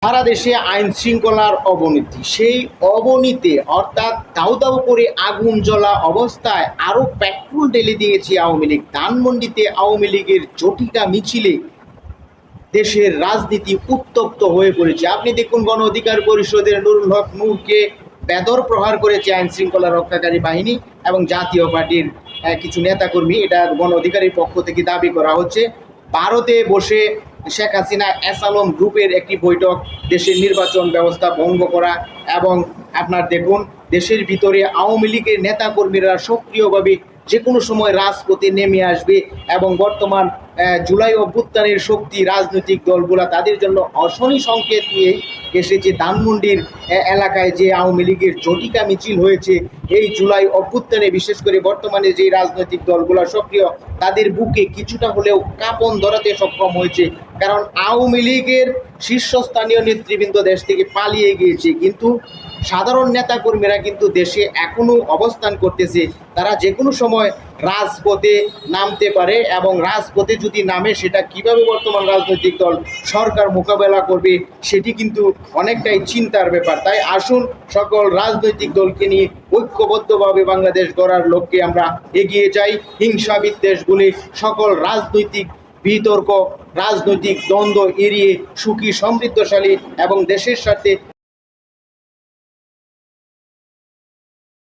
সারা দেশে আইন শৃঙ্খলার অবনতি, সেই অবনীতে অর্থাৎ দাউ দাউ করে আগুন জ্বলা অবস্থায় আরও পেট্রোল ঢেলে দিয়েছে আওয়ামী লীগ। ধানমন্ডিতে আওয়ামী লীগের জটিকা মিছিলে দেশের রাজনীতি উত্তপ্ত হয়ে পড়েছে। আপনি দেখুন, গণ অধিকার পরিষদের নুরুল হক নূরকে বেদর প্রহার করেছে আইন শৃঙ্খলা রক্ষাকারী বাহিনী এবং জাতীয় পার্টির কিছু নেতাকর্মী। এটা গণ অধিকারীর পক্ষ থেকে দাবি করা হচ্ছে। ভারতে বসে শেখ হাসিনা এসালম গ্রুপের একটি বৈঠক, দেশের নির্বাচন ব্যবস্থা ভঙ্গ করা এবং আপনার দেখুন দেশের ভিতরে আওয়ামী লীগের নেতাকর্মীরা সক্রিয়ভাবে যে কোনো সময় রাজপথে নেমে আসবে এবং বর্তমান জুলাই অভ্যুত্থানের শক্তি রাজনৈতিক দলগুলা তাদের জন্য অশনি সংকেত নিয়ে এসেছে। ধানমন্ডির এলাকায় যে আওয়ামী লীগের জটিকা মিছিল হয়েছে, এই জুলাই অভ্যুত্থানে বিশেষ করে বর্তমানে যে রাজনৈতিক দলগুলা সক্রিয়, তাদের বুকে কিছুটা হলেও কাঁপন ধরাতে সক্ষম হয়েছে। কারণ আওয়ামী লীগের শীর্ষস্থানীয় নেতৃবৃন্দ দেশ থেকে পালিয়ে গিয়েছে, কিন্তু সাধারণ নেতাকর্মীরা কিন্তু দেশে এখনও অবস্থান করতেছে। তারা যে কোনো সময় রাজপথে নামতে পারে এবং রাজপথে যদি নামে সেটা কিভাবে বর্তমান রাজনৈতিক দল সরকার মোকাবেলা করবে সেটি কিন্তু অনেকটাই চিন্তার ব্যাপার। তাই আসুন সকল রাজনৈতিক দলকে নিয়ে ঐক্যবদ্ধভাবে বাংলাদেশ গড়ার লক্ষ্যে আমরা এগিয়ে যাই। হিংসা বিদ্বেষ বলে সকল রাজনৈতিক বিতর্ক, রাজনৈতিক দ্বন্দ্ব এড়িয়ে সুখী সমৃদ্ধশালী এবং দেশের সাথে